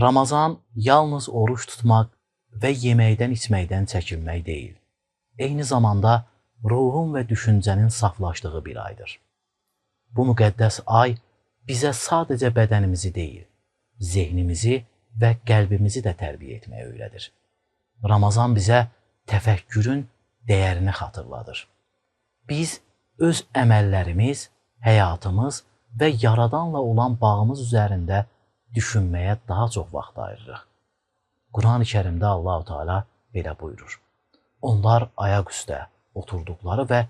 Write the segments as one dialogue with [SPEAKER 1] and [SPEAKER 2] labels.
[SPEAKER 1] Ramazan yalnız oruç tutmaq və yeməkdən içməkdən çəkinmək deyil. Eyni zamanda ruhun və düşüncənin saflaşdığı bir aydır. Bu müqəddəs ay bizə sadəcə bədənimizi deyil, zehnimizi və qəlbimizi də tərbiyə etməyə öyrədir. Ramazan bizə təfəkkürün dəyərini xatırladır. Biz öz əməllərimiz, həyatımız və Yaradanla olan bağımız üzərində düşünməyə daha çox vaxt ayırırıq. Quran-ı Kərimdə Allah-u Teala belə buyurur. Onlar ayaq üstə oturduqları və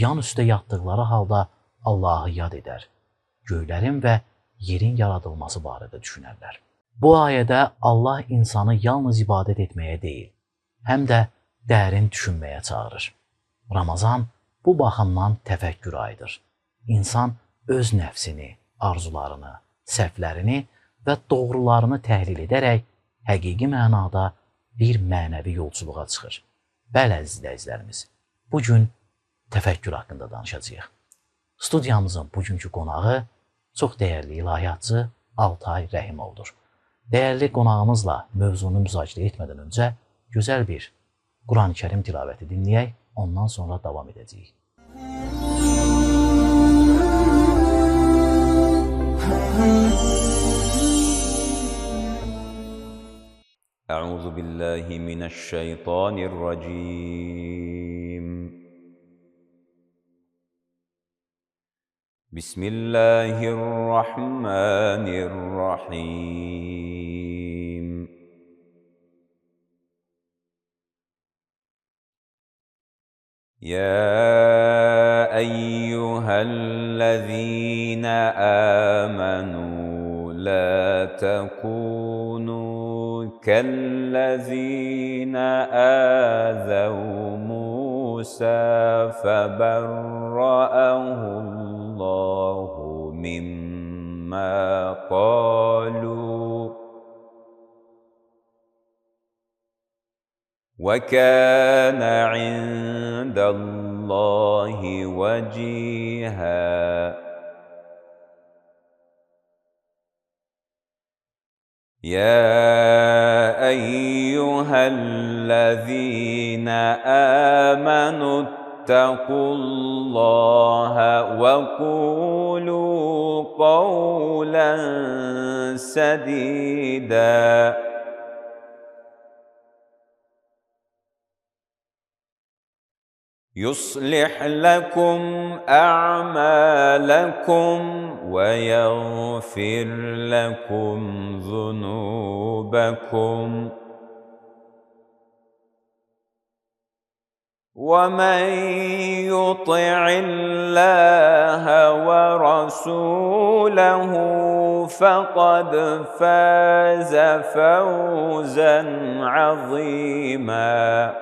[SPEAKER 1] yan üstə yatdıqları halda Allahı yad edər, göylərin və yerin yaradılması barədə düşünərlər. Bu ayədə Allah insanı yalnız ibadət etməyə deyil, həm də dərin düşünməyə çağırır. Ramazan bu baxımdan təfəkkür ayıdır. İnsan öz nəfsini, arzularını, səhvlərini və doğrularını təhlil edərək həqiqi mənada bir mənəvi yolculuğa çıxır. Bəli, əziz izləyicilərimiz, bugün təfəkkür haqqında danışacağıq. Studiyamızın bugünkü qonağı çox dəyərli ilahiyyatçı Altay Rəhimovdur. Dəyərli qonağımızla mövzunu müzakirə etmədən öncə gözəl bir Quran-ı Kərim tilavəti dinləyək, ondan sonra davam edəcəyik.
[SPEAKER 2] أعوذ بالله من الشيطان الرجيم بسم الله الرحمن الرحيم يا أيها الذين آمنوا لا تكونوا كالذين آذوا موسى فبرأه الله مما قالوا وكان عند الله وجيها يا أيها الذين آمنوا اتقوا الله وقولوا قولا سديدا يصلح لكم أعمالكم ويغفر لكم ذنوبكم ومن يطع الله ورسوله فقد فاز فوزا عظيما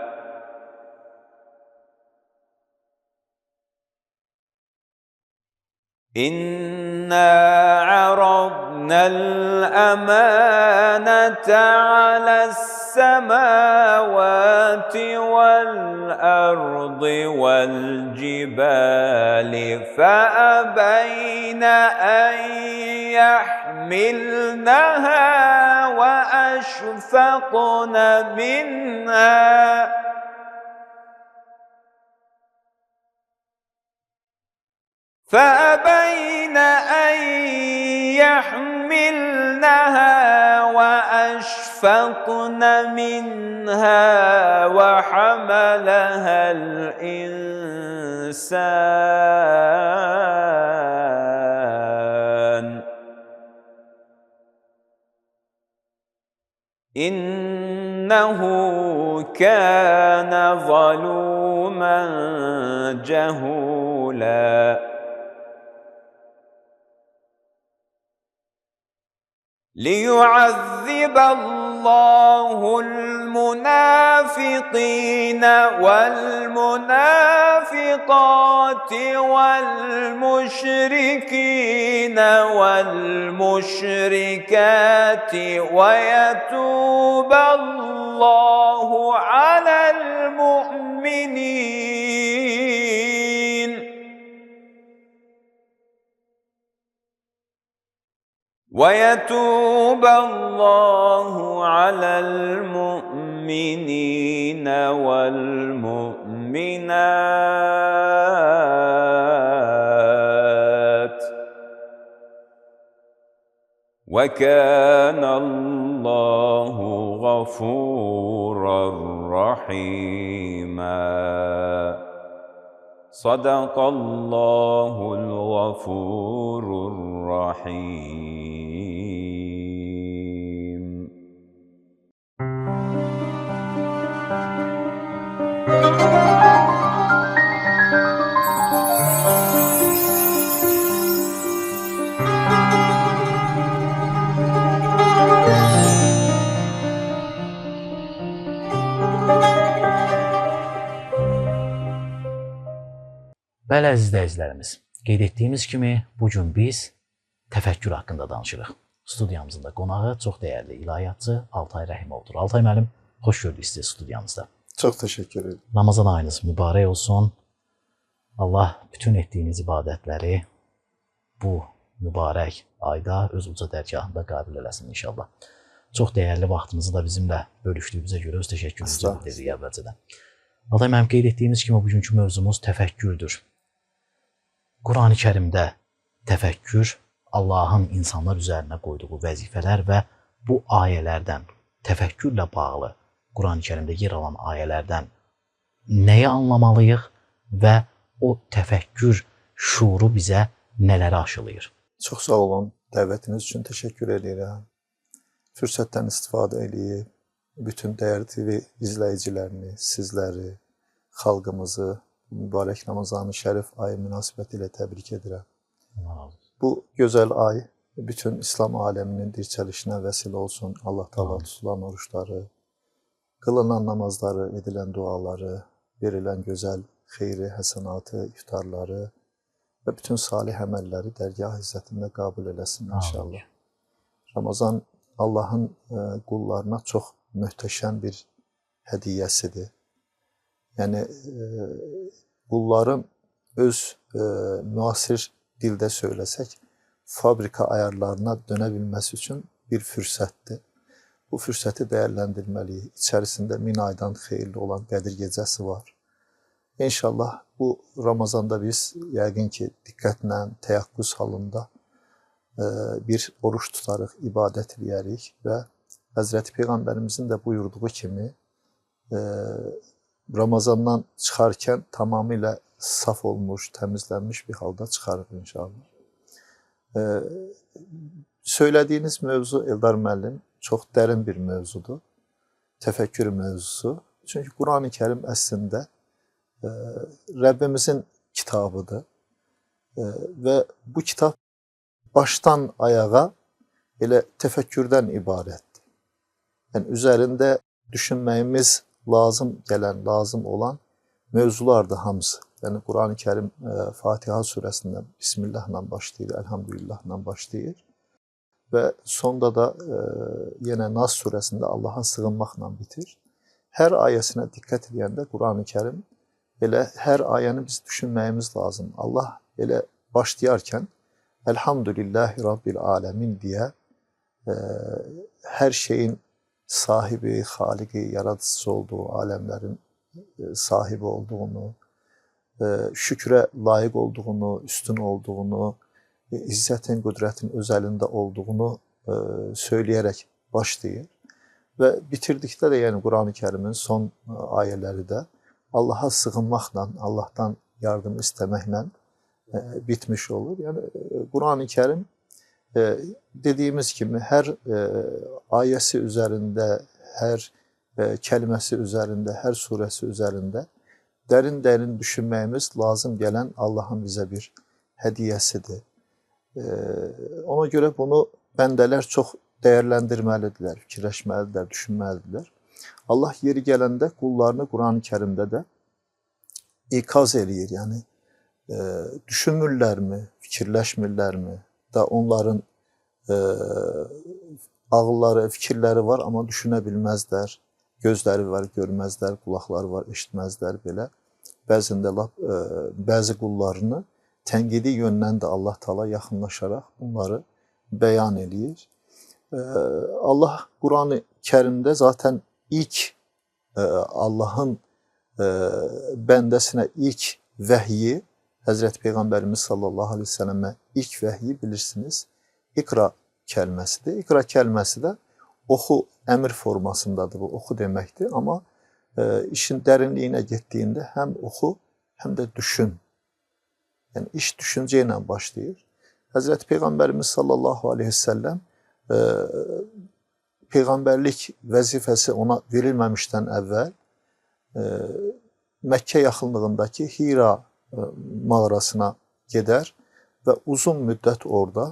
[SPEAKER 2] إنا عرضنا الأمانة على السماوات والأرض والجبال فأبين أن يحملنها وأشفقن منها فأبين أن يحملنها وأشفقن منها وحملها الإنسان إنه كان ظلوما جهولا ليعذب الله المنافقين والمنافقات والمشركين والمشركات ويتوب الله على المؤمنين ويتوب الله على المؤمنين والمؤمنات وكان الله غفورا رحيما صدق الله الغفور الرحيم.
[SPEAKER 1] Bəli, əziz izləyicilərimiz, qeyd etdiyimiz kimi bugün biz təfəkkür haqqında danışırıq. Studiyamızın da qonağı çox dəyərli ilahiyyatçı Altay Rəhimovdur. Altay müəllim, xoş gördük sizi studiyamızda.
[SPEAKER 3] Çox təşəkkür ederim.
[SPEAKER 1] Ramazan ayınız mübarək olsun. Allah bütün etdiyiniz ibadətləri bu mübarək ayda öz uca dərgahında qəbul eləsin inşallah. Çox dəyərli vaxtımızı da bizimlə bölüşdüyünüzə görə öz təşəkkürümüzü bildiririk əvvəlcədən. Altay müəllim, qeyd etdiyimiz kimi bugünkü mövzumuz təfəkkürdür. Qurani Kərimdə təfəkkür Allahın insanlar üzərinə qoyduğu vəzifələr və bu ayələrdən, təfəkkürlə bağlı Qurani Kərimdə yer alan ayələrdən nəyi anlamalıyıq və o təfəkkür şuuru bizə nələri aşılayır?
[SPEAKER 3] Çox sağ olun. Dəvətiniz üçün təşəkkür edirəm. Fürsətdən istifadə edib bütün dəyərli TV izləyicilərini, sizləri, xalqımızı mübarək Ramazan-ı Şərif ayı münasibəti ilə təbrik edirəm. Bu gözəl ay bütün İslam aləminin dirçəlişinə vəsilə olsun. Allah Taala tutulan oruçları, qılınan namazları, edilən duaları, verilən gözəl xeyri, həsənatı, iftarları və bütün salih əməlləri dərgah izzətində qəbul eləsin inşallah. Ramazan Allahın qullarına çox möhtəşəm bir hədiyyəsidir. Yəni, qulların öz müasir dildə söyləsək, fabrika ayarlarına dönə bilməsi üçün bir fürsətdir. Bu fürsəti dəyərləndirməliyik. İçərisində 1000 aydan xeyirli olan Qədir gecəsi var. İnşallah bu Ramazanda biz yəqin ki, diqqətlə, təyaqquz halında bir oruç tutarıq, ibadət edərik və Həzrəti Peyğəmbərimizin də buyurduğu kimi Ramazandan çıxarkən tamamilə saf olmuş, təmizlənmiş bir halda çıxarıq inşallah. Söylədiyiniz mövzu Eldar müəllim çox dərin bir mövzudur. Təfəkkür mövzusu. Çünki Qurani Kərim əslində Rəbbimizin kitabıdır və bu kitab başdan ayağa elə təfəkkürdən ibarətdir. Yəni, üzərində düşünməyimiz lazım gələn, lazım olan mövzulardır hamısı. Yəni, Qurani Kərim Fatiha surəsindən Bismillahla başlayır, Elhamdülillahla başlayır və sonda da yenə Nas surəsində Allaha sığınmaqla bitir. Hər ayəsinə diqqət edəndə Qurani Kərim elə hər ayəni biz düşünməyimiz lazım. Allah elə başlayarkən Elhamdülillahi Rabbil Alemin deyə hər şeyin sahibi, xaliqi, yaradıcısı olduğu, aləmlərin sahibi olduğunu, şükrə layiq olduğunu, üstün olduğunu, izzətin, qüdrətin öz əlində olduğunu söyləyərək başlayır. Və bitirdikdə də, yəni Qurani Kərimin son ayələri də Allaha sığınmaqla, Allahdan yardım istəməklə bitmiş olur. Yəni Qurani Kərim dediyimiz kimi hər ayəsi üzərində, hər kəlməsi üzərində, hər surəsi üzərində dərin-dərin düşünməyimiz lazım gələn Allahın bizə bir hədiyyəsidir. Ona görə bunu bəndələr çox dəyərləndirməlidirlər, fikirləşməlidirlər, düşünməlidirlər. Allah yeri gələndə qullarını Qurani Kərimdə də ikaz eləyir. Yəni, düşünmürlərmi, fikirləşmirlərmi? Da onların ağılları, fikirləri var, amma düşünə bilməzlər. Gözləri var, görməzlər, qulaqları var, eşitməzlər belə. Bəzində bəzi qullarını tənqidi yöndən də Allah Taala yaxınlaşaraq bunları beyan eləyir. Allah Quran-ı Kərimdə zaten ilk Allah'ın bəndəsinə ilk vəhyi, Həzrət Peyğəmbərimiz sallallahu aleyhi ve sellemə ilk vəhyi bilirsiniz, İqra kəlməsidir. İqra kəlməsi də oxu, əmr formasındadır bu, oxu deməkdir. Amma işin dərinliyinə getdiyində həm oxu, həm də düşün. Yəni iş düşüncə ilə başlayır. Həzrət Peyğəmbərimiz sallallahu aleyhi ve sellem Peyğəmbərlik vəzifəsi ona verilməmişdən əvvəl Məkkə yaxınlığındakı Hira mağarasına gedər və uzun müddət orada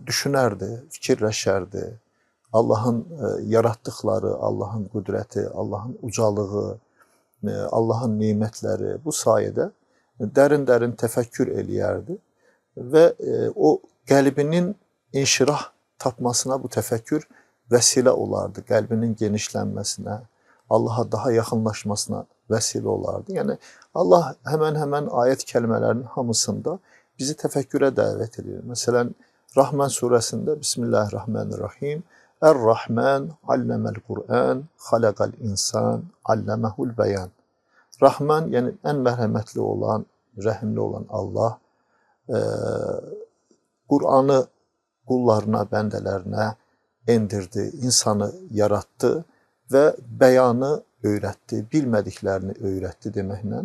[SPEAKER 3] düşünərdi, fikirləşərdi. Allahın yaratdıqları, Allahın qüdrəti, Allahın ucalığı, Allahın nimətləri bu sayədə dərin-dərin təfəkkür eləyərdi və o qəlbinin inşirah tapmasına bu təfəkkür vəsilə olardı. Qəlbinin genişlənməsinə, Allaha daha yaxınlaşmasına vəsilə olardı. Yəni Allah həmən ayət kəlmələrinin hamısında bizi təfəkkürə dəvət edir. Məsələn, Rahman surəsində Bismillahirrahmanirrahim. Er-Rahman alləməl Qur'an, xaləqəl insan, alləməhul bəyan. Rahman, yəni ən mərhəmətli olan, rəhimli olan Allah Qur'anı qullarına, bəndələrinə endirdi, insanı yaratdı və bəyanı öyrətdi, bilmədiklərini öyrətdi deməklə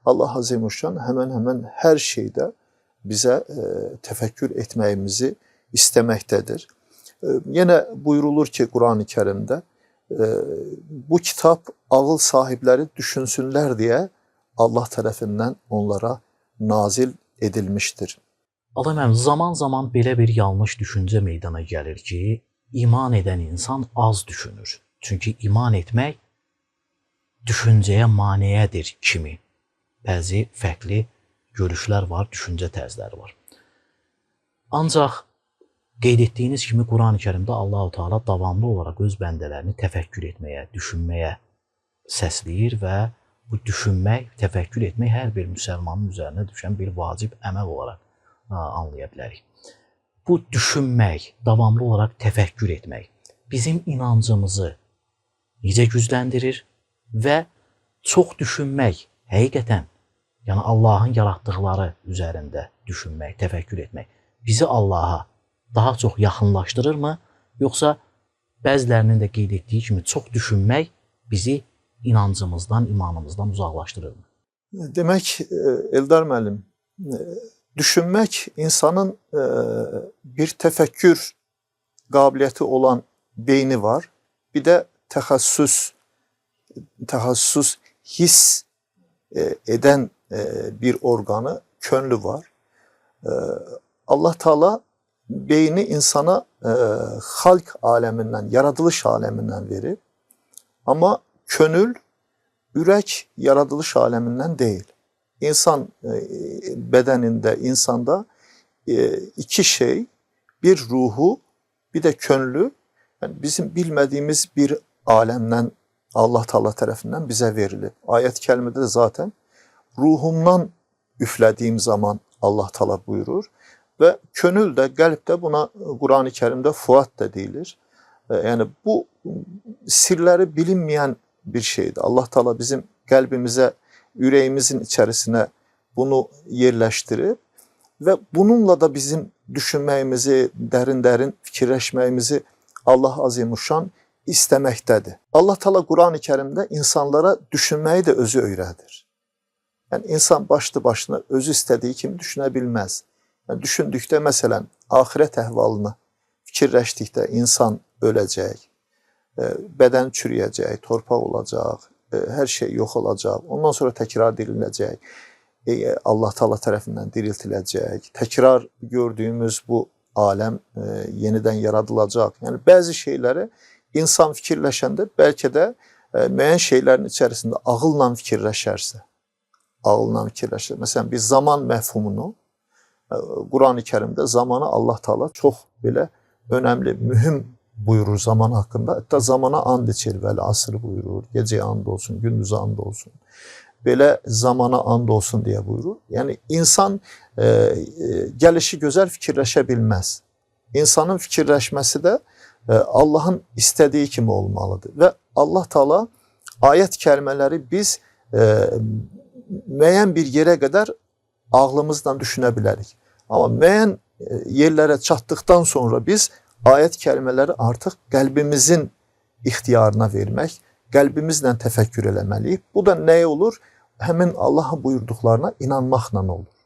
[SPEAKER 3] Allah Azimuşşan həmən hər şeydə bizə təfəkkür etməyimizi istəməkdədir. Yenə buyurulur ki, Quran-ı Kərimdə bu kitab ağıl sahibləri düşünsünlər deyə Allah tərəfindən onlara nazil edilmişdir.
[SPEAKER 1] Adam, zaman belə bir yanlış düşüncə meydana gəlir ki, iman edən insan az düşünür. Çünki iman etmək düşüncəyə maneədir kimi. Bəzi fərqli görüşlər var, düşüncə tərzləri var. Ancaq qeyd etdiyiniz kimi Quran-ı Kərimdə Allah-u Teala davamlı olaraq öz bəndələrini təfəkkür etməyə, düşünməyə səsləyir və bu düşünmək, təfəkkür etmək hər bir müsəlmanın üzərinə düşən bir vacib əməl olaraq anlaya bilərik. Bu düşünmək, davamlı olaraq təfəkkür etmək bizim inancımızı necə gücləndirir və çox düşünmək, həqiqətən, yəni Allahın yaratdıqları üzərində düşünmək, təfəkkür etmək bizi Allaha daha çox yaxınlaşdırırmı, yoxsa bəzilərinin də qeyd etdiyi kimi çox düşünmək bizi inancımızdan, imanımızdan uzaqlaşdırırmı?
[SPEAKER 3] Demək, Eldar müəllim, düşünmək insanın bir təfəkkür qabiliyyəti olan beyni var, bir də təxəssüs hiss edən bir orqanı, könlü var. Allah Teala beyni insana xalq aləmindən, yaradılış aləmindən verir. Amma könül, ürək yaradılış aləmindən deyil. İnsan bədənində, insanda iki şey, bir ruhu, bir də könlü, yəni bizim bilmədiyimiz bir aləmdən Allah Teala tərəfindən bizə verilir. Ayət kəlmədə də zaten ruhumdan üflədiyim zaman Allah Teala buyurur və könül də, qəlb də buna Quran-ı Kərimdə fuad da deyilir. Yəni bu sirləri bilinməyən bir şeydir. Allah Teala bizim qəlbimizə, ürəyimizin içərisinə bunu yerləşdirib və bununla da bizim düşünməyimizi, dərin fikirləşməyimizi Allah Azimuşşan istəməkdədir. Allah Teala Quran-ı Kərimdə insanlara düşünməyi də özü öyrədir. Yəni insan başlı başına özü istədiyi kimi düşünə bilməz. Yəni düşündükdə məsələn axirət əhvalını fikirləşdikdə insan öləcək, bədən çürüyəcək, torpaq olacaq, hər şey yox olacaq. Ondan sonra təkrar diriləcək. Allah Teala tərəfindən diriltiləcək. Təkrar gördüyümüz bu aləm yenidən yaradılacaq. Yəni bəzi şeyləri insan fikirləşəndə bəlkə də müəyyən şeylərin içərisində ağılla fikirləşərsə, məsələn, biz zaman məfhumunu Quran-ı Kərimdə zamanı Allah Teala çox belə önəmli, mühüm buyurur zaman haqqında. Hətta zamana and içir, vəl asr buyurur, gecəyə and olsun, gündüzə and olsun. Belə zamana and olsun deyə buyurur. Yəni insan gəlişi gözəl fikirləşə bilməz. İnsanın fikirləşməsi də Allahın istədiyi kimi olmalıdır. Və Allah Taala ayət kəlmələri biz müəyyən bir yerə qədər ağlımızla düşünə bilərik. Amma müəyyən yerlərə çatdıqdan sonra biz ayət kəlmələri artıq qəlbimizin ixtiyarına vermək, qəlbimizlə təfəkkür eləməliyik. Bu da nə olur? Həmin Allahın buyurduqlarına inanmaqla olur.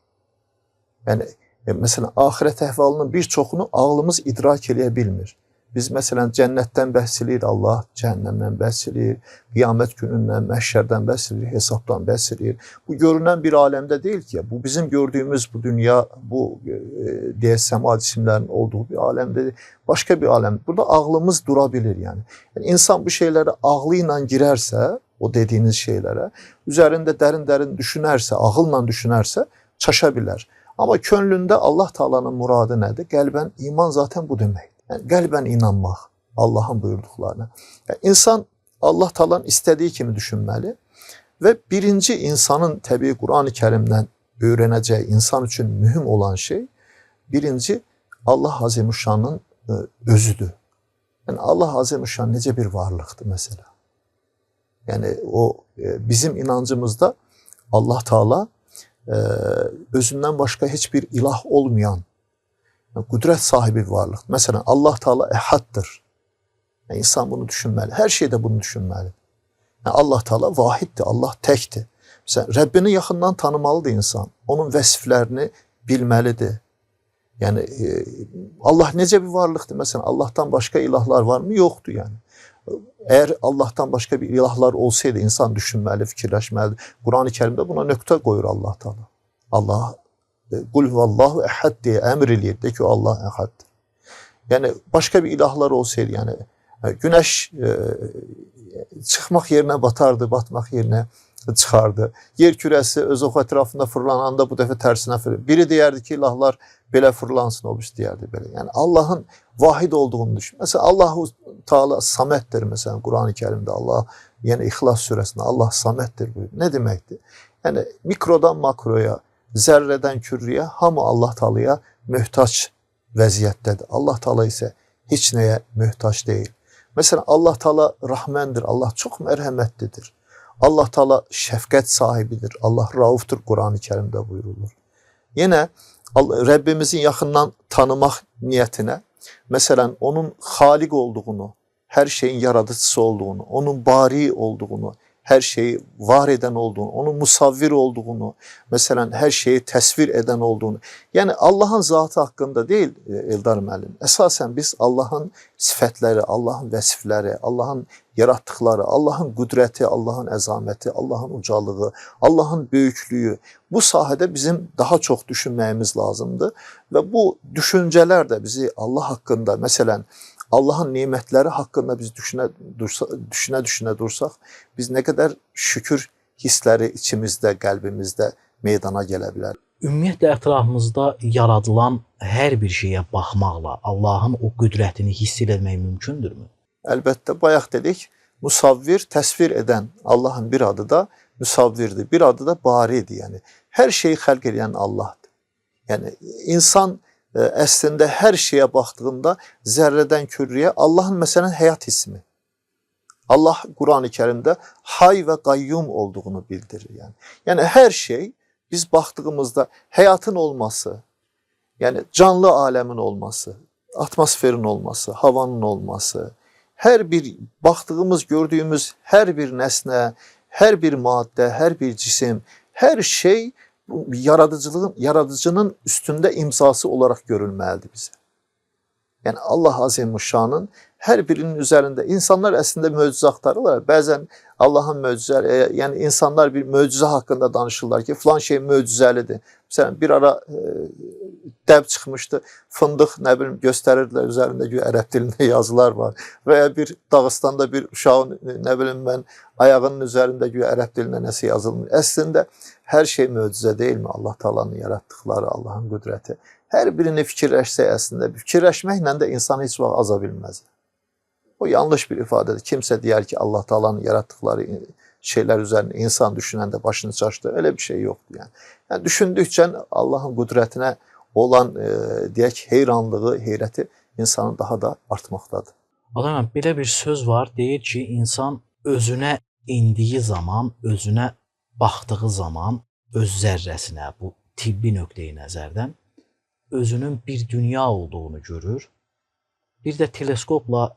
[SPEAKER 3] Yəni, məsələn, axirət əhvalının bir çoxunu ağlımız idrak eləyə bilmir. Biz məsələn cənnətdən bəhs eləyir Allah, cəhənnəmdən bəhs eləyir, qiyamət günündən, məhşərdən bəhs eləyir, hesabdan bəhs eləyir. Bu görünən bir aləmdə deyil ki, bu bizim gördüyümüz bu dünya, bu deyək səma cisimlərin olduğu bir aləmdə deyil, başqa bir aləm. Burada ağlımız dura bilir yəni. Yəni insan bu şeylərə ağlı ilə girərsə, o dediyiniz şeylərə, üzərində dərin-dərin düşünərsə, ağılla düşünərsə, çaşa bilər. Amma könlündə Allah Taala'nın muradı nədir? Qəlbən iman zaten bu deməkdir. Yəni, qəlbən inanmaq Allahın buyurduqlarına. Yəni, insan Allah Taala'nın istədiyi kimi düşünməli və birinci insanın təbii Qur'an-ı Kərimdən öyrənəcəyi insan üçün mühüm olan şey, birinci Allah Azimüşşanın özüdür. Yəni, Allah Azimüşşan necə bir varlıqdır mesela. Yəni, o bizim inancımızda Allah Taala özündən başqa heç bir ilah olmayan, qüdrət sahibi bir varlıq. Məsələn, Allah Taala əhaddır. Yəni, insan bunu düşünməli. Hər şeydə bunu düşünməli. Yəni, Allah Taala vahiddir, Allah təkdir. Məsələn, Rəbbini yaxından tanımalıdır insan. Onun vəsiflərini bilməlidir. Yəni, Allah necə bir varlıqdır? Məsələn, Allahdan başqa ilahlar varmı? Yoxdur yəni. Əgər Allahdan başqa bir ilahlar olsaydı, insan düşünməli, fikirləşməlidir. Qur'an-ı Kərimdə buna nöqtə qoyur Allah Taala. Allah Qul huvallahu əhəd deyə əmr eləyir. De ki, Allah əhəddir. Yəni, başqa bir ilahlar olsaydı, yəni, günəş çıxmaq yerinə batardı, batmaq yerinə çıxardı. Yer kürəsi öz oxu ətrafında fırlananda bu dəfə tərsinə fırlanır. Biri deyərdi ki, ilahlar belə fırlansın, o birisi deyərdi belə. Yəni, Allahın vahid olduğunu düşün. Məsələn, Allah-u Taala samətdir, məsələn, Qur'an-ı Kərimdə Allah, yəni İxlas surəsində Allah samətdir buyurur. Nə deməkdir? Yəni, mikrodan makroya, zərrədən kürriyə, hamı Allah Taala'ya möhtac vəziyyətdədir. Allah Taala isə heç nəyə möhtac deyil. Məsələn, Allah Taala rəhməndir, Allah çox mərhəmətlidir. Allah Taala şəfqət sahibidir, Allah raufdur Qur'an-ı Kərimdə buyurulur. Yenə Rəbbimizin yaxından tanımaq niyyətinə, məsələn, onun xaliq olduğunu, hər şeyin yaradıcısı olduğunu, onun bari olduğunu, hər şeyi var edən olduğunu, onun musavvir olduğunu, məsələn, hər şeyi təsvir edən olduğunu. Yəni, Allahın zatı haqqında deyil, Eldar müəllim. Əsasən biz Allahın sifətləri, Allahın vəsifləri, Allahın yaratdıqları, Allahın qüdrəti, Allahın əzaməti, Allahın ucalığı, Allahın böyüklüyü, bu sahədə bizim daha çox düşünməyimiz lazımdır. Və bu düşüncələr də bizi Allah haqqında, məsələn, Allahın nemətləri haqqında biz düşünə dursaq, biz nə qədər şükür hissləri içimizdə, qəlbimizdə meydana gələ bilər.
[SPEAKER 1] Ümumiyyətlə, ətrafımızda yaradılan hər bir şeyə baxmaqla Allahın o qüdrətini hiss etmək mümkündürmü?
[SPEAKER 3] Əlbəttə, bayaq dedik, musavvir, təsvir edən Allahın bir adı da müsavvirdir, bir adı da baridir. Yəni, hər şeyi xəlq edən Allahdır. Yəni, insan əslində hər şeyə baxdığında zərrədən kürriyə Allahın məsələn həyat ismi. Allah Qur'an-ı Kərimdə hay və qayyum olduğunu bildirir. Yəni hər şey biz baxdığımızda həyatın olması, yəni canlı aləmin olması, atmosferin olması, havanın olması, hər bir baxdığımız, gördüyümüz hər bir nəsnə, hər bir maddə, hər bir cisim, hər şey yaradıcının üstündə imzası olaraq görülməlidir bizə. Yəni Allah Azimüşşanın hər birinin üzərində insanlar əslində möcüzə axtarırlar. Bəzən Allahın möcüzələri, yəni insanlar bir möcüzə haqqında danışırlar ki, filan şey möcüzəlidir. Məsələn, bir ara dəb çıxmışdı, fındıq, nə bilim, göstərirdilər, üzərində ki, ərəb dilində yazılar var. Və ya bir Dağıstanda bir uşağın, nə bilim mən, ayağının üzərində ki, ərəb dilində nəsə yazılmır. Əslində, hər şey möcüzə deyilmi? Allah Taala'nın yaratdıqları, Allahın qüdrəti. Hər birini fikirləşsək əslində, fikirləşməklə də insan heç vaxt aza bilməz. O yanlış bir ifadədir. Kimsə deyər ki, Allah Taala'nın yaratdıqları şeylər üzərində insan düşünəndə başını çaşdı. Öyle bir şey yoxdur yəni. Yəni düşündükcə Allahın qüdrətinə olan deyək heyranlığı, heyrəti insanı daha da artmaqdadır.
[SPEAKER 1] Adamım, belə bir söz var, deyir ki, insan özünə indiyi zaman, özünə baxdığı zaman, öz zərrəsinə, bu tibbi nöqteyi nəzərdən özünün bir dünya olduğunu görür. Bir də teleskopla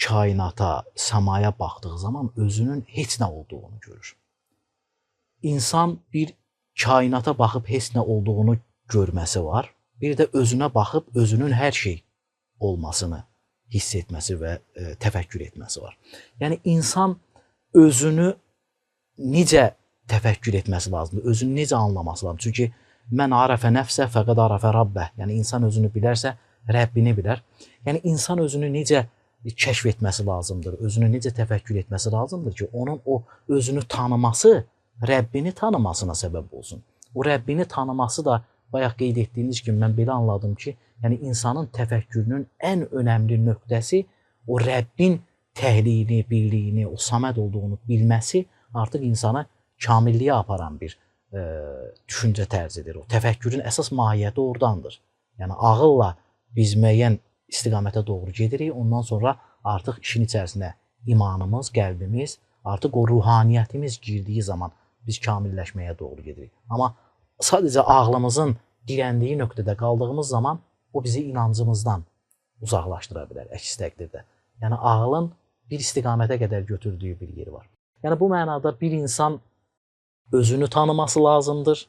[SPEAKER 1] kainata, səmaya baxdığı zaman özünün heç nə olduğunu görür. İnsan bir kainata baxıb heç nə olduğunu görməsi var. Bir də özünə baxıb özünün hər şey olmasını hiss etməsi və təfəkkür etməsi var. Yəni insan özünü necə təfəkkür etməsi lazımdır, özünü necə anlaması lazımdır. Çünki mən arafə nəfsə fəqəd arafə rabbə. Yəni insan özünü bilərsə Rəbbini bilər. Yəni insan özünü necə kəşf etməsi lazımdır, özünü necə təfəkkür etməsi lazımdır ki, onun o özünü tanıması Rəbbini tanımasına səbəb olsun. O Rəbbini tanıması da bayaq qeyd etdiyiniz kimi mən belə anladım ki, yəni insanın təfəkkürünün ən önəmli nöqtəsi o Rəbbin təhliyini, birliyini, o saməd olduğunu bilməsi artıq insanı kamilliyə aparan bir düşüncə tərzidir. O təfəkkürün əsas mahiyyəti oradandır. Yəni ağılla biz müəyyən istiqamətə doğru gedirik, ondan sonra artıq işin içərisinə imanımız, qəlbimiz, artıq o ruhaniyyətimiz girdiyi zaman biz kamilləşməyə doğru gedirik. Amma sadəcə ağlımızın dirəndiyi nöqtədə qaldığımız zaman o bizi inancımızdan uzaqlaşdıra bilər, əks təqdirdə. Yəni ağlın bir istiqamətə qədər götürdüyü bir yeri var. Yəni bu mənada bir insan özünü tanıması lazımdır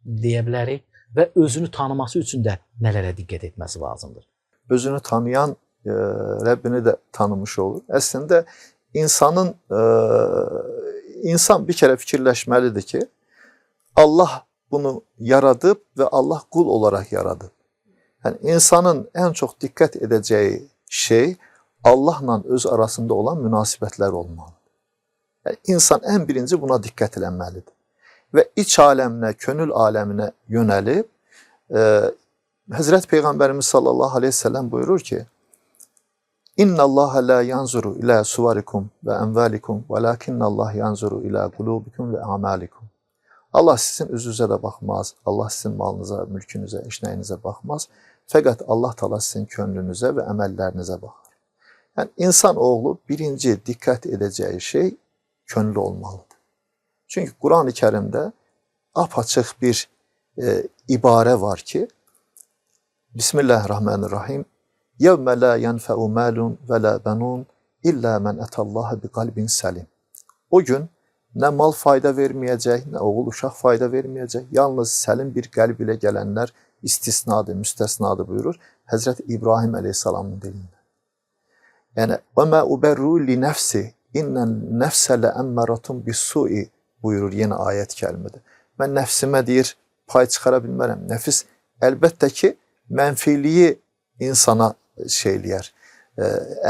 [SPEAKER 1] deyə bilərik və özünü tanıması üçün də nələrə diqqət etməsi lazımdır.
[SPEAKER 3] Özünü tanıyan Rəbbini də tanımış olur. Əslində insan bir kərə fikirləşməlidir ki, Allah bunu yaradıb və Allah qul olaraq yaradıb. Yəni insanın ən çox diqqət edəcəyi şey Allahla öz arasında olan münasibətlər olmalıdır. Yəni insan ən birinci buna diqqət eləməlidir. Və iç aləminə, könül aləminə yönəlib, Həzrət Peyğəmbərimiz sallallahu aleyhi ve sellem buyurur ki, İnna Allah la yanzuru ila suvarikum ve envalikum velakinna Allah yanzuru ila kulubikum ve amalikum. Allah sizin üzünüze de bakmaz. Allah sizin malınıza, mülkünüze, işnəyinizə baxmaz. Fəqət Allah Taala sizin könlünüzə və əməllərinizə baxar. Yəni insan oğlu birinci diqqət edəcəyi şey könlü olmalıdır. Çünki Quran-ı Kərimdə apaçıq bir ibarə var ki, Bismillahirrahmanirrahim. يَوْمَ لَا يَنْفَعُ مَالٌ وَلَا بَنُونَ إِلَّا مَنْ أَتَى اللّٰهَ بِقَلْبٍ سَلِيمٍ. O gün nə mal fayda verməyəcək, nə oğul uşaq fayda verməyəcək. Yalnız səlim bir qəlb ilə gələnlər istisnadır, müstəsnadır buyurur Həzrət İbrahim əleyhissalamın dilində. Yəni وَمَا أُبَرُّ لِنَفْسِ إِنَّ النَّفْسَ لَأَمَّرَةٌ بِالسُّوءِ buyurur yenə ayət kəlmədə. Mən nəfsimə deyir, pay çıxara bilmərəm. Nəfis əlbəttə ki, mənfiliyi insana şeyləyər,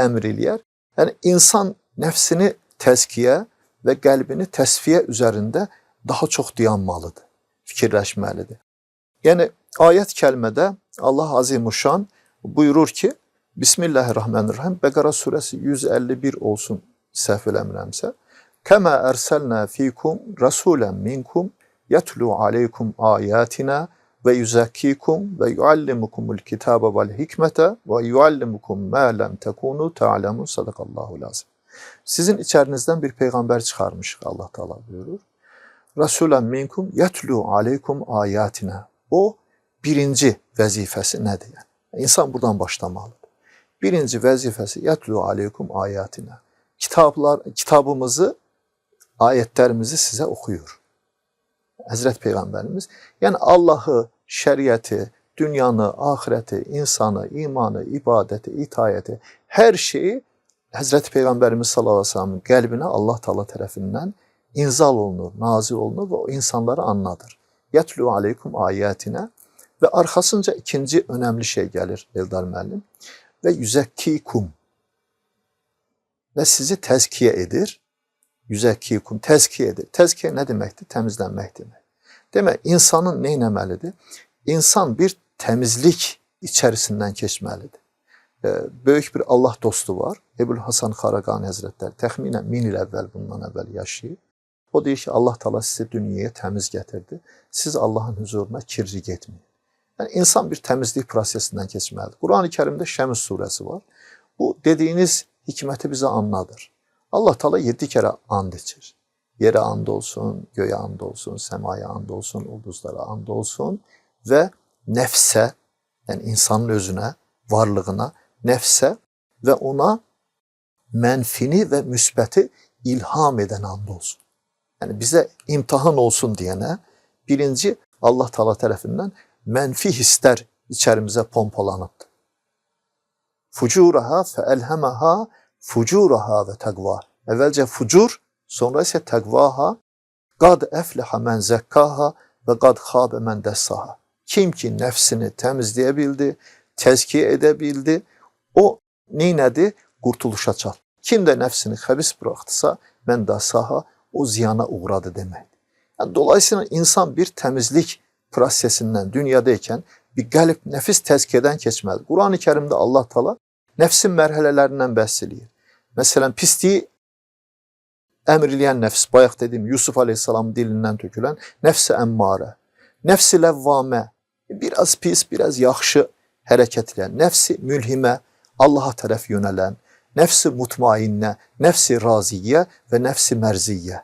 [SPEAKER 3] əmr eləyər. Yəni insan nəfsini təzkiyə və qəlbini təsfiyə üzərində daha çox dayanmalıdır, fikirləşməlidir. Yəni ayət kəlmədə Allah Azimuşşan buyurur ki, Bismillahirrahmanirrahim, Bəqara surəsi 151 olsun səhv eləmirəmsə, Kəmə ərsəlnə fikum rəsulən minkum yətlu aleykum ayatina ve yuzakkikum ve yuallimukumul kitaba vel hikmete ve yuallimukum ma lem tekunu ta'lemun. Sadakallahu lazım. Sizin içerinizden bir peygamber çıkarmış Allah Teala buyurur. Resulen minkum yetlu aleykum ayatina. O birinci vəzifəsi nədir? Yəni insan buradan başlamalıdır. Birinci vəzifəsi yetlu aleykum ayatina. Kitabımızı, ayetlərimizi sizə oxuyur. Həzrət Peyğəmbərimiz, yəni Allahı, şəriəti, dünyanı, ahirəti, insanı, imanı, ibadəti, itayəti, hər şeyi Həzrət Peyğəmbərimiz sallallahu əleyhi və səlləmin qəlbinə Allah Taala tərəfindən inzal olunur, nazil olunur və o insanları anladır. Yətlu aleykum ayatina və arxasınca ikinci önəmli şey gəlir Eldar müəllim və yüzəkkikum və sizi təzkiyə edir. Yüzəkkikum, təzkiyə edir. Təzkiyə nə deməkdir? Təmizlənmək demək. Demək, insanın nə etməlidir? İnsan bir təmizlik içərisindən keçməlidir. Böyük bir Allah dostu var. Ebul Hasan Xaraqani Həzrətləri təxminən 1000 il əvvəl bundan əvvəl yaşayıb. O deyir ki, Allah Taala sizi dünyaya təmiz gətirdi. Siz Allahın huzuruna kirli getməyin. Yəni insan bir təmizlik prosesindən keçməlidir. Qurani-Kərimdə Şəms surəsi var. Bu dediyiniz hikməti bizə anladır. Allah Teala 7 kərə and içir. Yerə and olsun, göyə and olsun, səmaya and olsun, ulduzlara and olsun və nəfsə, yəni insanın özünə, varlığına, nəfsə və ona mənfini və müsbəti ilham edən and olsun. Yəni bizə imtahan olsun deyənə birinci Allah Teala tərəfindən mənfi hisslər içərimizə pompalanıbdır. Fucuraha fəəlhəməha fucuraha və təqva. Əvvəlcə fucur, sonra isə təqvaha. Qad əfləha mən zəkkaha və qad xabə mən dəssaha. Kim ki nəfsini təmizləyə bildi, təzkiyə edə bildi, o neynədi? Qurtuluşa çal. Kim də nəfsini xəbis buraxdısa, mən dəssaha, o ziyana uğradı deməkdir. Yəni, dolayısıyla insan bir təmizlik prosesindən dünyadaykən bir qəlb, nəfis təzkiyədən keçməlidir. Qurani-Kərimdə Allah Teala nəfsin mərhələlərindən bəhs edir. Məsələn, pisliyi əmr eləyən nəfs, bayaq dediyim Yusuf Aleyhisselamın dilindən tökülən nəfs-i əmmarə, nəfs-i ləvvamə, biraz pis, biraz yaxşı hərəkət edən, nəfs-i mülhimə, Allaha tərəf yönələn, nəfs-i mutmainnə, nəfs-i raziyyə və nəfs-i mərziyyə.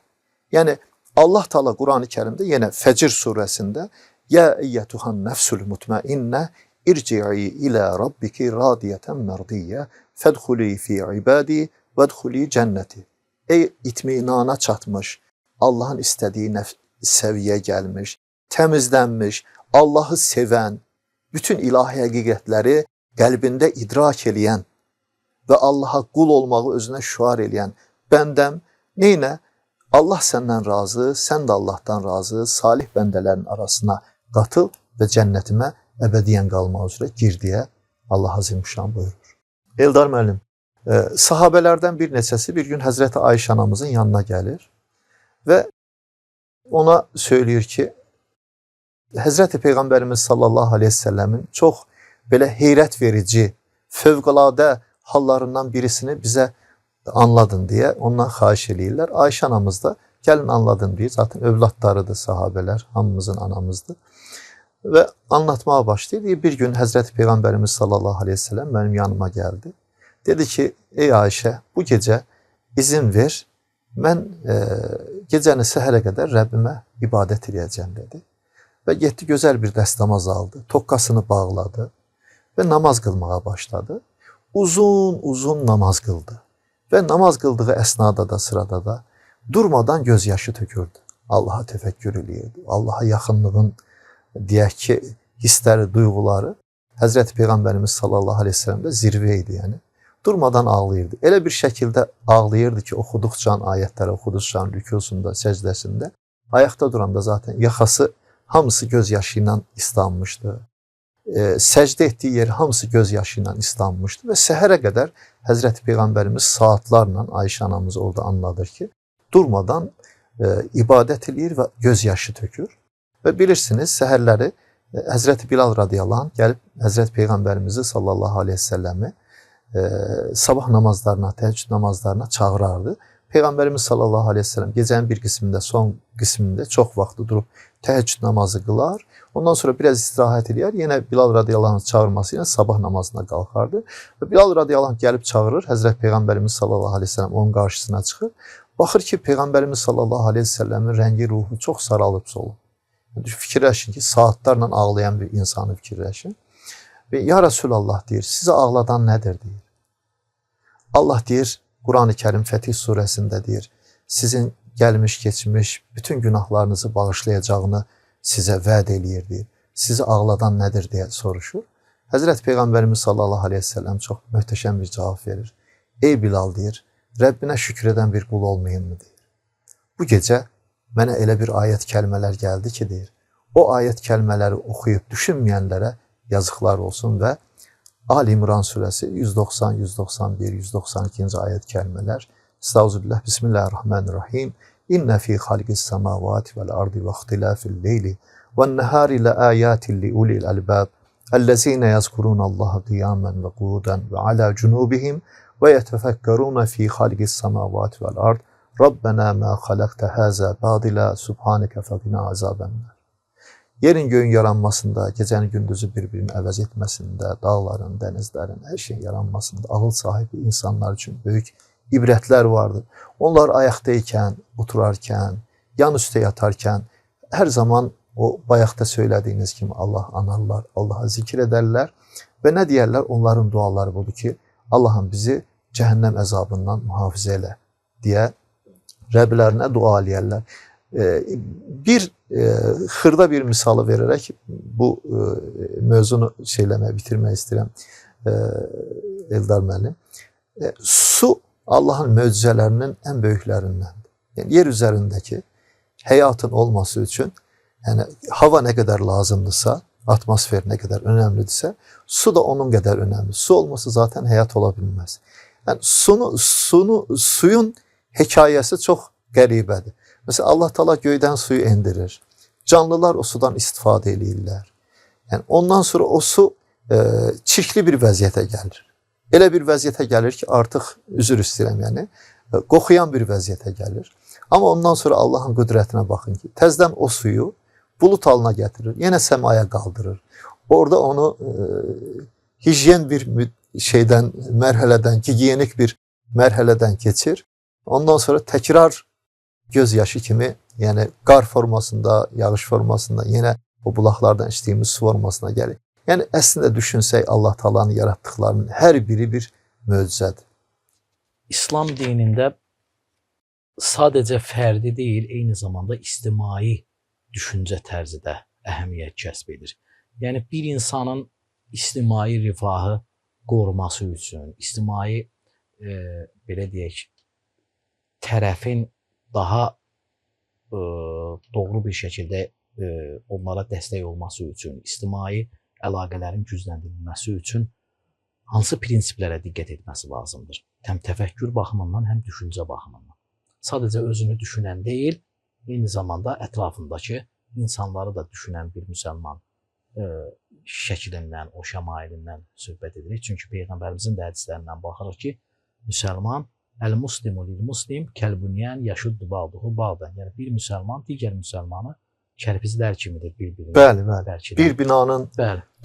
[SPEAKER 3] Yəni, Allah Teala Qurani-Kərimdə yenə Fəcr surəsində Yə eyyətuhan nəfsul mutmainnə irci'i ilə rabbiki radiyətən mərdiyyə fədxuli fi ibadi vədxuli cənnəti. Ey itminana çatmış, Allahın istədiyi səviyyə gəlmiş, təmizlənmiş, Allahı sevən, bütün ilahi həqiqətləri qəlbində idrak eləyən və Allaha qul olmağı özünə şüar eləyən bəndəm neynə? Allah səndən razı, sən də Allahdan razı, salih bəndələrin arasına qatıl və cənnətimə əbədiyyən qalmaq üzrə gir deyə Allah Azimüşşan buyurur. Eldar müəllim, sahabələrdən bir neçəsi bir gün Həzrəti Ayşə anamızın yanına gəlir və ona söyləyir ki, Həzrəti Peyğəmbərimiz sallallahu aleyhi ve sellemin çox belə heyrət verici, fövqəladə hallarından birisini bizə anladın deyə ondan xahiş eləyirlər. Ayşə anamız da gəlin anladın deyir. Zaten övladlarıdır sahabələr, hamımızın anamızdır. Və anlatmaya başlayır. Bir gün Həzrəti Peyğəmbərimiz sallallahu aleyhi ve sellem mənim yanıma gəldi. Dedi ki, ey Ayşə, bu gecə izin ver, mən gecəni səhərə qədər Rəbbimə ibadət edəcəm dedi. Və getdi gözəl bir dəstəmaz aldı, tokkasını bağladı və namaz qılmağa başladı. Uzun namaz qıldı. Və namaz qıldığı əsnada da, sırada da durmadan göz yaşı tökürdü. Allaha təfəkkür eləyirdi. Allaha yaxınlığın, deyək ki, hissləri, duyğuları Həzrəti Peyğəmbərimiz sallallahu aleyhi ve sellemdə zirvə idi, yəni. Durmadan ağlayırdı. Elə bir şəkildə ağlayırdı ki, oxuduqca ayətləri, oxuduqca rükûsunda, səcdəsində, ayaqda duranda zaten yaxası hamısı göz yaşı ilə islanmışdı. Səcdə etdiyi yer hamısı göz yaşı ilə islanmışdı və səhərə qədər Həzrəti Peyğəmbərimiz saatlarla Ayşə anamız orada anladır ki, durmadan ibadət edir və göz yaşı tökür. Və bilirsiniz, səhərləri Həzrəti Bilal radiyallahu anh gəlib Həzrəti Peyğəmbərimizi sallallahu aleyhi ve selləmi sabah namazlarına, təheccüd namazlarına çağırardı. Peyğəmbərimiz sallallahu aleyhi ve sellem gecənin bir qismində, son qismində çox vaxtı durub təheccüd namazı qılar. Ondan sonra biraz istirahət edir. Yenə Bilal radiyallahu anh çağırması ilə sabah namazına qalxardı. Və Bilal radiyallahu anh gəlib çağırır. Həzrət Peyğəmbərimiz sallallahu aleyhi ve sellem onun qarşısına çıxır. Baxır ki, Peyğəmbərimiz sallallahu aleyhi ve sellemin rəngi, ruhu çox saralıb solub. Fikirləşin ki, saatlarla ağlayan bir insanı fikirləşin. Və ya Resulallah deyir, sizə ağladan nədir deyir. Allah deyir, Qurani-Kərim Fətih surəsində deyir, sizin gəlmiş, keçmiş bütün günahlarınızı bağışlayacağını sizə vəd eləyir deyir. Sizi ağladan nədir deyə soruşur. Həzrət Peyğəmbərimiz sallallahu aleyhi ve sellem çox möhtəşəm bir cavab verir. Ey Bilal deyir, Rəbbinə şükür edən bir qul olmayın mı deyir. Bu gecə mənə elə bir ayət kəlmələr gəldi ki deyir, o ayət kəlmələri oxuyub düşünməyənlərə yazıqlar olsun və Ali İmran surəsi 190, 191, 192-ci ayət kəlmələr. Estağfirullah, Bismillahirrahmanirrahim. İnne fi halqis semavati vel ardi ve ihtilafil leyli ven nahari la ayatin li ulil albab ellezine yazkurunallaha qiyamen ve qu'udan ve ala cunubihim ve yetefekkerun fi halqis semavati vel ard. Rabbena ma halakte haza badila subhaneke fekina azabennar. yerin göyün yaranmasında, gecəni gündüzü bir-birini əvəz etməsində, dağların, dənizlərin, hər şeyin yaranmasında ağıl sahibi insanlar üçün böyük ibrətlər vardır. Onlar ayaqdaykən, oturarkən, yan üstə yatarkən hər zaman o bayaqda söylədiyiniz kimi Allah anarlar, Allah'a zikr edərlər və nə deyərlər? Onların duaları budur ki, Allah'ım bizi cəhənnəm əzabından mühafizə elə deyə Rəblərinə dua eləyərlər. Bir xırda bir misalı verərək bu mövzunu bitirmək istəyirəm Eldar müəllim. Su Allah'ın möcüzələrinin ən böyüklərindəndir. Yəni yer üzərindəki həyatın olması üçün, yəni hava nə qədər lazımdırsa, atmosfer nə qədər önəmlidirsə, su da onun qədər önəmli. Su olmasa zaten həyat ola bilməz. Yəni suyun hekayəsi çox qəribədir. Mesela Allah Teala göydən suyu endirir. Canlılar o sudan istifadə edirlər. Yəni ondan sonra o su çirkli bir vəziyyətə gəlir. Elə bir vəziyyətə gəlir ki, artıq üzr istəyirəm, yəni qoxuyan bir vəziyyətə gəlir. Amma ondan sonra Allahın qüdrətinə baxın ki, təzdən o suyu bulut halına gətirir, yenə səmaya qaldırır. Orada onu hijyen bir mərhələdən, gigiyenik bir mərhələdən keçir. Ondan sonra təkrar göz yaşı kimi, yəni qar formasında, yağış formasında, yenə o bulaqlardan içdiyimiz su formasına gəlir. Yəni əslində düşünsək Allah Taala'nın yaratdıqlarının hər biri bir möcüzədir.
[SPEAKER 1] İslam dinində sadəcə fərdi deyil, eyni zamanda ictimai düşüncə tərzi də əhəmiyyət kəsb edir. Yəni bir insanın ictimai rifahı qoruması üçün, ictimai belə deyək, tərəfin daha doğru bir şəkildə onlara dəstək olması üçün, ictimai əlaqələrin gücləndirilməsi üçün hansı prinsiplərə diqqət etməsi lazımdır? Həm təfəkkür baxımından, həm düşüncə baxımından. Sadəcə özünü düşünən deyil, eyni zamanda ətrafındakı insanları da düşünən bir müsəlman şəklindən, o şəmailindən söhbət edirik. Çünki Peyğəmbərimizin də hədislərindən baxırıq ki, müsəlman əl-muslimu lil-muslim kəl-bunyan yəşuddu ba'duhu ba'dan. Yəni bir müsəlman digər müsəlmanı kərpiclər kimidir bir-birinə.
[SPEAKER 3] Bəli. Bir binanın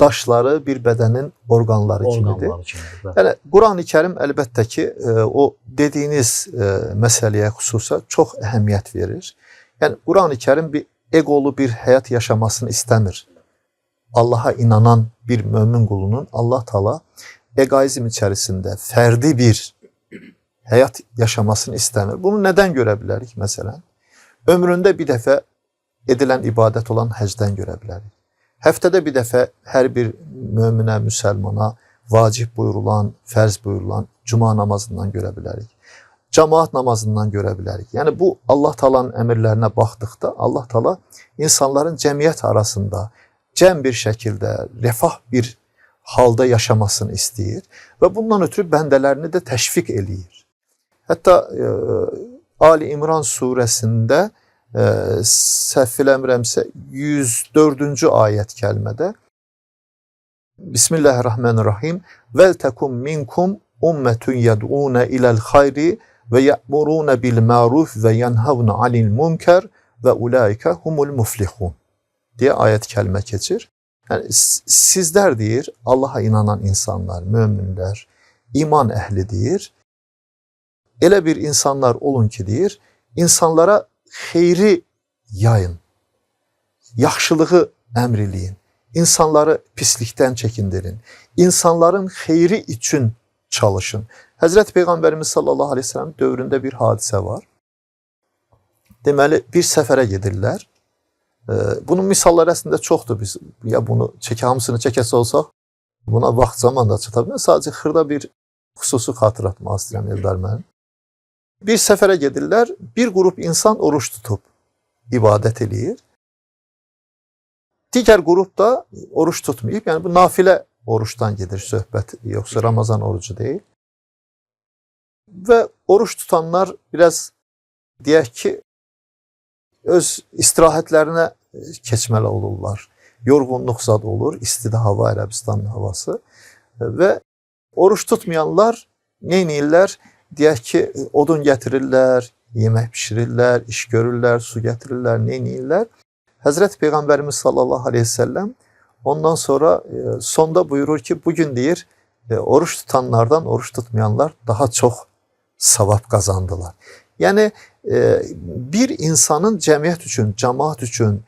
[SPEAKER 3] daşları bir bədənin orqanları kimidir. Yəni Quran-ı Kərim əlbəttə ki, o dediyiniz məsələyə xüsusən çox əhəmiyyət verir. Yəni Quran-ı Kərim bir eqolu bir həyat yaşamasını istəmir. Allah'a inanan bir mömin qulunun Allah Taala egoizm içərisində fərdi bir həyat yaşamasını istəmir. Bunu nədən görə bilərik məsələn? Ömründə bir dəfə edilən ibadət olan həcdən görə bilərik. Həftədə bir dəfə hər bir möminə, müsəlmana vacib buyurulan, fərz buyurulan cuma namazından görə bilərik. Cemaat namazından görə bilərik. Yəni bu Allah Taala'nın əmrlərinə baxdıqda Allah Taala insanların cəmiyyət arasında cəm bir şəkildə, refah bir halda yaşamasını istəyir və bundan ötürü bəndələrini də təşviq eləyir. Hətta Ali İmran surəsində səhv eləmirəmsə 104-cü ayət kəlmədə Bismillahirrahmanirrahim Vel tekum minkum ummetun yed'un ila'l hayri ve ya'murun bil ma'ruf ve yenhavun 'anil munkar ve ulaika humul muflihun diye ayet kəlmə keçir. Yəni sizlər deyir, Allah'a inanan insanlar, möminlər, iman əhli deyir. Elə bir insanlar olun ki deyir, insanlara xeyri yayın, yaxşılığı əmr eləyin, insanları pislikdən çəkindirin, insanların xeyri üçün çalışın. Həzrət Peyğəmbərimiz sallallahu aleyhi ve sellem dövründə bir hadisə var. Deməli, bir səfərə gedirlər. Bunun misalları əslində çoxdur. Biz ya bunu hamısını çəkəsə olsaq, buna vaxt zaman da çata bilməz. Sadəcə xırda bir xüsusi xatırlatmaq istəyirəm Eldar müəllim. Bir səfərə gedirlər, bir qrup insan oruç tutub ibadət eləyir. Digər qrup da oruç tutmayıb. Yəni bu nafilə oruçdan gedir söhbət, yoxsa Ramazan orucu deyil. Və oruç tutanlar biraz deyək ki, öz istirahətlərinə keçməli olurlar. Yorğunluq zad olur, istidə hava, Ərəbistanın havası. Və oruç tutmayanlar nə edirlər? Deyək ki, odun gətirirlər, yemək pişirirlər, iş görürlər, su gətirirlər, nə edirlər? Hazreti Peygamberimiz sallallahu aleyhi ve sellem ondan sonra sonda buyurur ki bugün deyir oruç tutanlardan oruç tutmayanlar daha çok sevap kazandılar. Yani bir insanın cemiyet için, cemaat için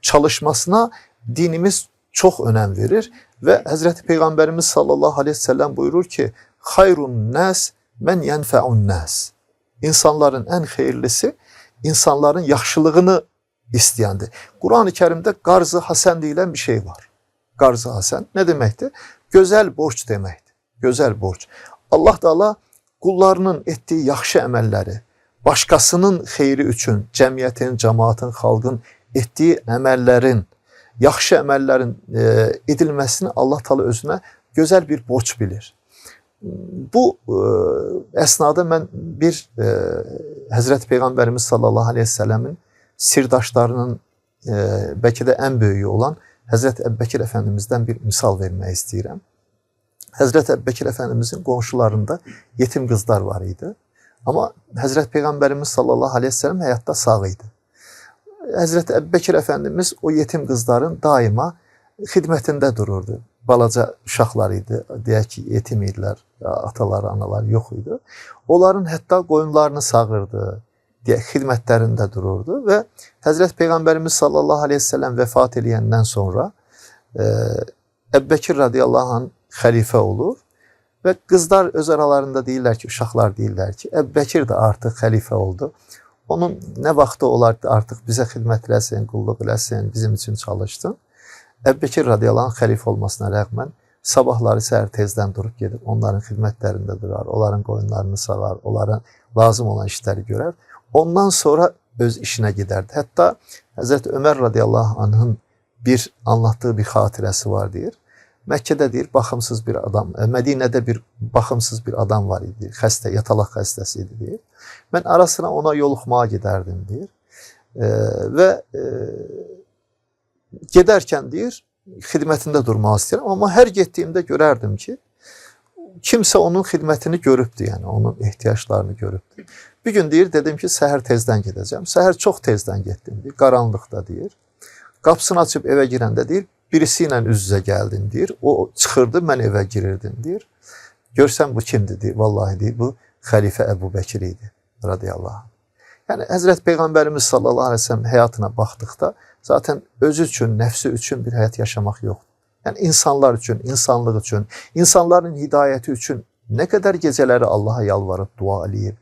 [SPEAKER 3] çalışmasına dinimiz çok önem verir ve Hazreti Peygamberimiz sallallahu aleyhi ve sellem buyurur ki hayrun nas men yenfe'un nas. İnsanların en hayırlısı insanların yaxşılığını isteyendir. Kur'an-ı Kerim'de garz-ı hasen deyilen bir şey var. Garz-ı hasen ne demektir? Güzel borç demektir. Güzel borç. Allah Teala kullarının ettiği yaxşı əməlləri, başkasının xeyri üçün, cəmiyyətin, cemaatin, xalqın etdiyi əməllərin, yaxşı əməllərin edilməsini Allah Teala özünə gözəl bir borç bilir. Bu esnada mən bir Hazreti Peygamberimiz sallallahu aleyhi ve sellemin sirdaşlarının belki de en büyüğü olan Hazreti Ebubekir Efendimiz'den bir misal vermək istəyirəm. Hazreti Ebubekir Efendimiz'in komşularında yetim kızlar var idi. Ama Hazreti Peygamberimiz sallallahu aleyhi ve sellem hayatta sağ idi. Hazreti Ebubekir Efendimiz o yetim kızların daima hizmetinde dururdu. Balaca uşaqlar idi, deyək ki yetim idilər, ataları, anaları yox idi. Onların hətta qoyunlarını sağırdı, hizmetlerinde dururdu ve Hazreti Peygamberimiz sallallahu aleyhi ve sellem vefat ediyenden sonra Ebubekir radıyallahu anh halife olur ve kızlar öz aralarında deyirlər ki, uşaqlar deyirlər ki, Ebubekir de artık halife oldu. Onun ne vakti olardı artık bize hizmet eləsin, qulluq eləsin, bizim için çalışsın. Ebubekir radıyallahu anh halife olmasına rağmen sabahları səhər tezden durup gedib onların hizmetlerinde durar, onların qoyunlarını sağar, onların lazım olan işleri görer. Ondan sonra öz işine giderdi. Hatta Hazreti Ömer radıyallahu anh'ın bir anlattığı bir hatiresi var deyir. Mekke'de deyir bakımsız bir adam, Medine'de bir bakımsız bir adam var idi. Xəstə, yatalaq xəstəsiydi deyir. Ben ara sıra ona yoluxmağa giderdim deyir. Ve giderken deyir hizmetinde durmaq istəyirəm. Ama her gittiğimde görərdim ki kimse onun hizmetini görübdü, yani onun ihtiyaçlarını görübdü. Bir gün deyir dedim ki səhər tezden gideceğim. Səhər çok tezden gittim deyir. Qaranlıqda deyir. Qapısını açıp eve girəndə deyir birisiyle üz-üzə gəldim deyir. O çıxırdı, ben eve girirdim deyir. Görsəm bu kimdir deyir. Vallahi deyir bu Xalife Ebubekir idi radıyallahu anh. Yani Hazreti Peygamberimiz sallallahu aleyhi ve sellem hayatına baktıkta zaten özü için, nefsi için bir hayat yaşamak yok. Yani insanlar için, insanlık için, insanların hidayeti için ne kadar geceleri Allah'a yalvarıp dua eləyib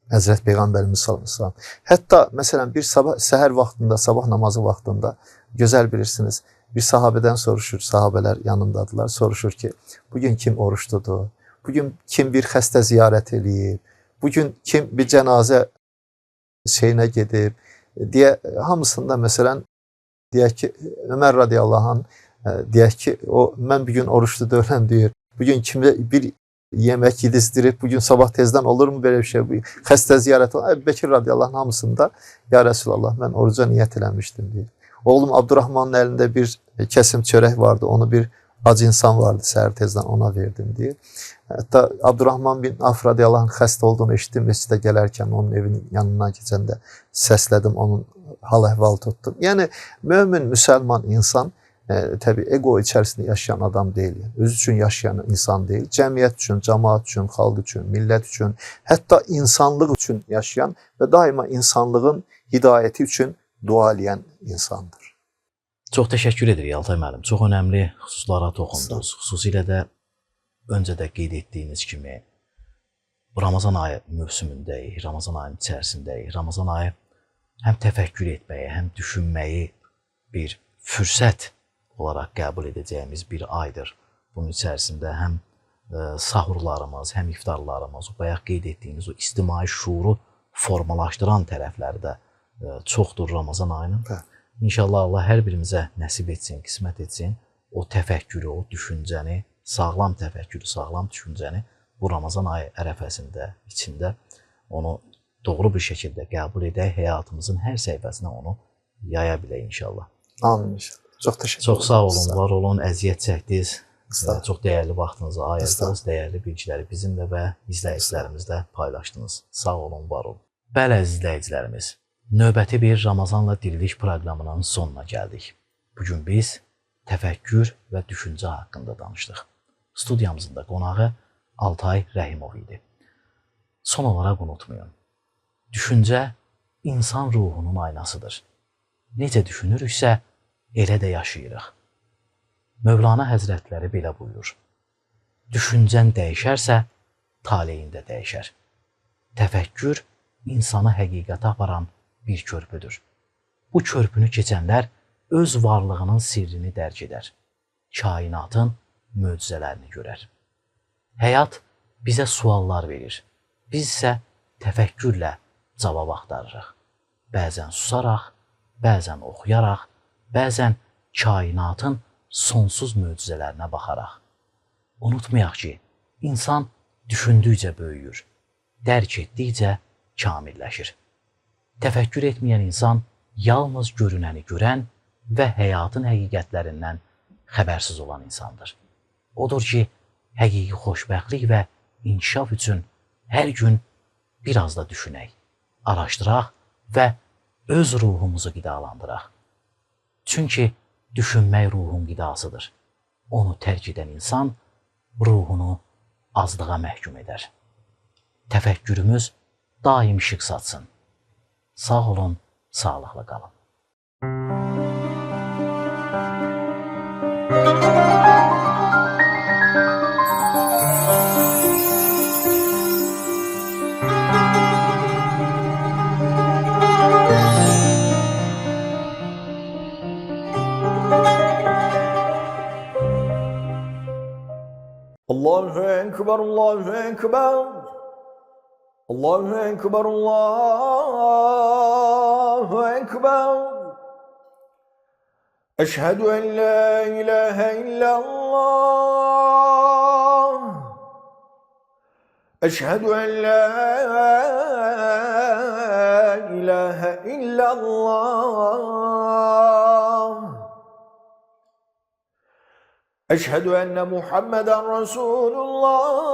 [SPEAKER 3] Hazreti Peygamberimiz sallallahu aleyhi ve sellem. Hatta mesela bir seher vaktinde, sabah namazı vaktinde güzel bilirsiniz. Bir sahabeden soruşur, sahabeler yanındadılar, soruşur ki bugün kim oruç tutdu? Bugün kim bir xəstə ziyaret eləyib? Bugün kim bir cenaze şeyine gidip diye hamısında mesela deyək ki Ömer radıyallahu anh deyək ki o ben bir gün oruçlu dönəm diyor. Bugün kimde bir yemek yedizdirip bugün sabah tezden olur mu böyle bir şey? Xəstə ziyareti Ebubekir radıyallahu anh hamısında ya Resulallah ben oruca niyet eləmiştim diyor. Oğlum Abdurrahman'ın elinde bir kesim çörek vardı. Onu bir acı insan vardı. Səhər tezden ona verdim diye. Hatta Abdurrahman bin Af radıyallahu anh xəstə olduğunu eşittim. Mescidə gələrkən onun evinin yanına geçəndə səslədim. Onun hal əhval tuttum. Yani mümin, Müslüman insan tabi ego içerisinde yaşayan adam değil. Yani. Öz için yaşayan insan değil. Cemiyet için, cemaat için, halk için, millet için, hatta insanlık için yaşayan ve daima insanlığın hidayeti için dua edən insandır.
[SPEAKER 1] Çox təşəkkür edirik Altay müəllim. Çox önəmli xüsuslara toxundunuz. Xüsusilə də öncə də qeyd etdiyiniz kimi Ramazan ayı mövsümündəyik, Ramazan ayının içərisindəyik. Ramazan ayı həm təfəkkür etməyi, həm düşünməyi bir fürsət olaraq qəbul edəcəyimiz bir aydır. Bunun içərisində həm sahurlarımız, həm iftarlarımız, o bayaq qeyd etdiyiniz o ictimai şuuru formalaşdıran tərəfləri də çoxdur Ramazan ayının. İnşallah Allah hər birimizə nəsib etsin, qismət etsin. O təfəkkürü, o düşüncəni, sağlam təfəkkürü, sağlam düşüncəni bu Ramazan ayı ərəfəsində, içində onu doğru bir şəkildə qəbul edək, həyatımızın hər səhifəsinə onu yaya bilək inşallah.
[SPEAKER 3] Amin inşallah. Çox təşəkkür ederim.
[SPEAKER 1] Çox sağ olun, var olun, əziyyət çəkdiniz. Çox dəyərli vaxtınızı ayırdınız, dəyərli bilgiləri bizimlə və izləyicilərimizlə paylaşdınız. Sağ olun, var olun. Bəli, əziz izləyicilərimiz, Növbəti bir Ramazanla Diriliş proqramının sonuna gəldik. Bugün biz təfəkkür və düşüncə haqqında danışdıq. Studiyamızın da qonağı Altay Rəhimov idi. Son olaraq unutmayın, düşüncə insan ruhunun aynasıdır. Necə düşünürüksə, elə də yaşayırıq. Mövlana Həzrətləri belə buyurur. Düşüncən dəyişərsə, taleyin də dəyişər. Təfəkkür insanı həqiqətə aparan bir körpüdür. Bu körpünü keçənlər öz varlığının sirrini dərk edər. Kainatın möcüzələrini görər. Həyat bizə suallar verir. Biz isə təfəkkürlə cavab axtarırıq. Bəzən susaraq, bəzən oxuyaraq, bəzən kainatın sonsuz möcüzələrinə baxaraq. Unutmayaq ki, insan düşündükcə böyüyür, dərk etdikcə kamilləşir. Təfəkkür etməyən insan yalnız görünəni görən və həyatın həqiqətlərindən xəbərsiz olan insandır. Odur ki, həqiqi xoşbəxtlik və inkişaf üçün hər gün biraz da düşünək, araşdıraq və öz ruhumuzu qidalandıraq. Çünki düşünmək ruhun qidasıdır. Onu tərk edən insan ruhunu azlığa məhkum edər. Təfəkkürümüz daim işıq satsın. Sağ olun, sağlıqla qalın.
[SPEAKER 4] Allahu Ekber, Allahu Ekber. Allahu Ekber, Allahu Ekber. Eşhedü en la ilahe illallah. Eşhedü en la ilahe illallah. Eşhedü enne Muhammeden Resulullah.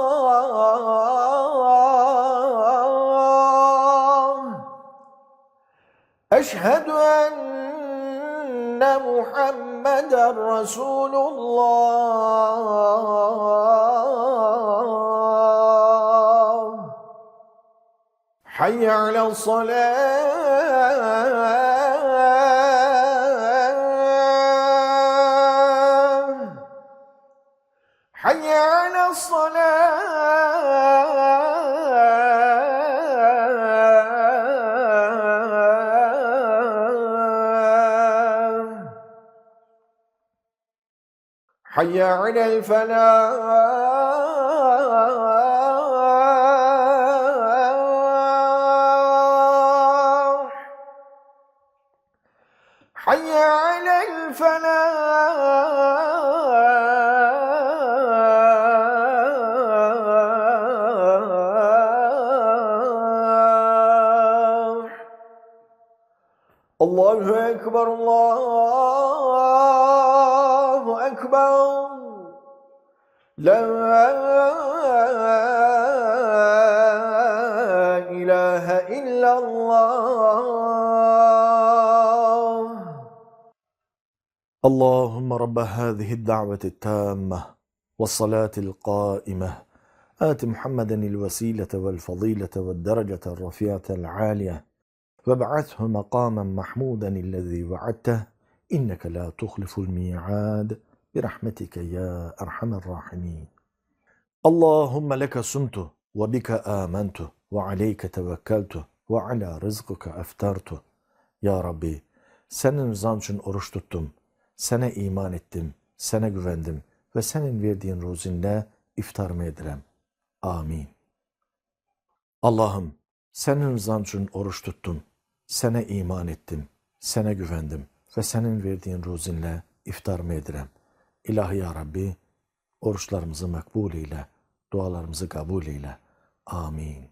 [SPEAKER 4] Eşhedü enne Muhammeden Resulullah. Hayye alel salat. حي على الصلاة حي على الفلاح حي على الفلاح. Allahu Ekber, Allahu Ekber. La ilahe illallah. اللهم رب هذه الدعوة التامة والصلاة القائمة آت محمدا الوسيلة والفضيلة والدرجة الرفيعة العالية وابعثه مقاما محمودا الذي وعدته إنك لا تخلف الميعاد برحمتك يا أرحم الراحمين. اللهم لك صمت وبك آمنت وعليك توكلت وعلى رزقك أفطرت. Ya Rabbi, senin rızan için oruç tuttum. Sana iman ettim, sana güvendim ve senin verdiğin ruzinle iftarımı ederim. Amin. Allah'ım, senin rızan için oruç tuttum. Sana iman ettim, sana güvendim ve senin verdiğin ruzinle iftarımı ederim. İlahi ya Rabbi, oruçlarımızı makbul eyle, dualarımızı kabul eyle. Amin.